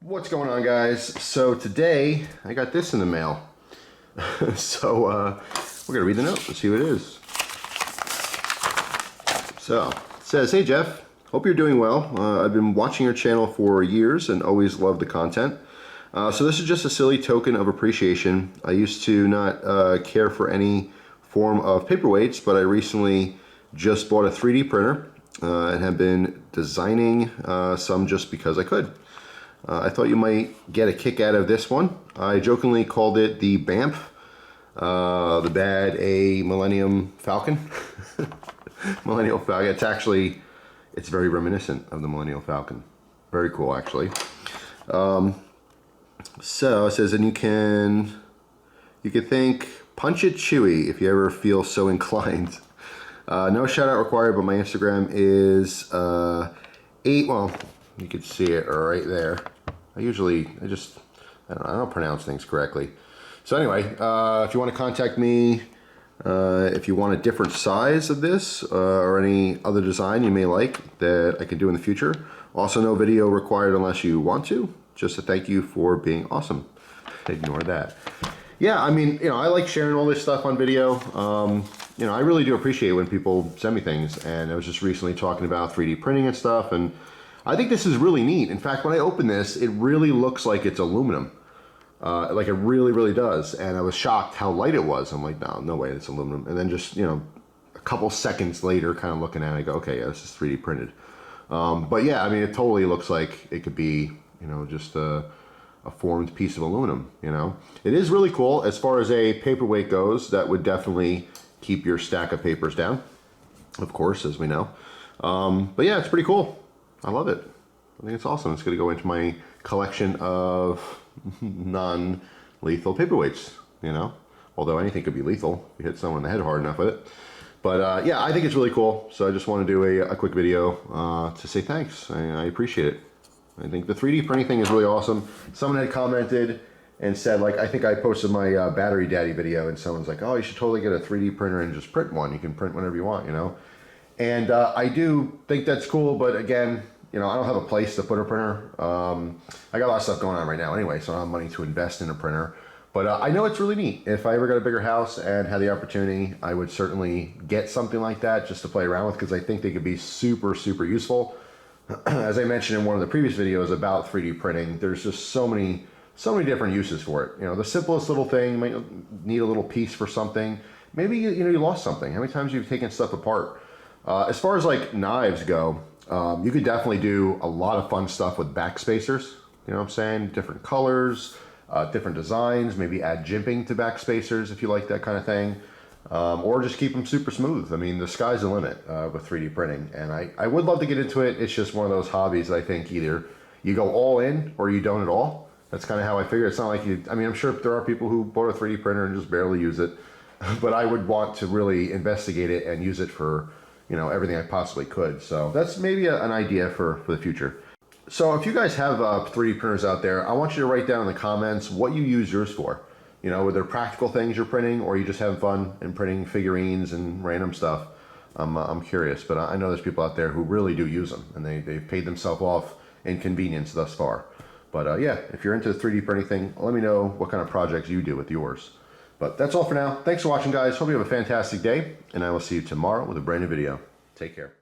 What's going on, guys? So today I got this in the mail. So we're gonna read the note and see what it is. So it says, "Hey Jeff, hope you're doing well. I've been watching your channel for years and always loved the content. So this is just a silly token of appreciation. I used to not care for any form of paperweights, but I recently just bought a 3D printer and have been designing some just because I could. I thought you might get a kick out of this one. I jokingly called it the BAMF, the Bad A Millennium Falcon." Millennial Falcon. It's very reminiscent of the Millennial Falcon. Very cool, actually. So it says, and you can think, punch it Chewy if you ever feel so inclined. No shout out required, but my Instagram is well, you can see it right there. I don't pronounce things correctly. So anyway, if you want to contact me, if you want a different size of this or any other design you may like that I can do in the future. Also, no video required unless you want to. Just a thank you for being awesome. Ignore that. Yeah, I mean, I like sharing all this stuff on video. I really do appreciate when people send me things, and I was just recently talking about 3D printing and stuff, and I think this is really neat. In fact, when I open this, it really looks like it's aluminum. Like it really, really does. And I was shocked how light it was. I'm like, no way, it's aluminum. And then just, a couple seconds later, kind of looking at it, I go, okay, yeah, this is 3D printed. But yeah, I mean, it totally looks like it could be, just a formed piece of aluminum, It is really cool. As far as a paperweight goes, that would definitely keep your stack of papers down, of course, as we know. But yeah, it's pretty cool. I love it. I think it's awesome. It's going to go into my collection of non-lethal paperweights, Although anything could be lethal if you hit someone in the head hard enough with it. But yeah, I think it's really cool. So I just want to do a quick video to say thanks. I appreciate it. I think the 3D printing thing is really awesome. Someone had commented and said, like, I think I posted my Battery Daddy video, and someone's like, oh, you should totally get a 3D printer and just print one. You can print whenever you want, And I do think that's cool, but again, I don't have a place to put a printer. I got a lot of stuff going on right now anyway, so I don't have money to invest in a printer. But I know it's really neat. If I ever got a bigger house and had the opportunity, I would certainly get something like that just to play around with, because I think they could be super, super useful. As I mentioned in one of the previous videos about 3D printing, there's just so many different uses for it. The simplest little thing, you might need a little piece for something. Maybe you lost something. How many times have you taken stuff apart? As far as like knives go, you could definitely do a lot of fun stuff with backspacers. You know what I'm saying? Different colors, different designs, maybe add jimping to backspacers if you like that kind of thing. Or just keep them super smooth. I mean, the sky's the limit with 3D printing. And I would love to get into it. It's just one of those hobbies that I think either you go all in or you don't at all. That's kind of how I figure. It's not like I'm sure there are people who bought a 3D printer and just barely use it. But I would want to really investigate it and use it for everything I possibly could. So that's maybe an idea for the future. So if you guys have 3D printers out there, I want you to write down in the comments what you use yours for. Whether practical things you're printing or you just having fun and printing figurines and random stuff. I'm curious, but I know there's people out there who really do use them, and they've paid themselves off in convenience thus far. But yeah, if you're into the 3D printing thing, let me know what kind of projects you do with yours. But that's all for now. Thanks for watching, guys. Hope you have a fantastic day, and I will see you tomorrow with a brand new video. Take care.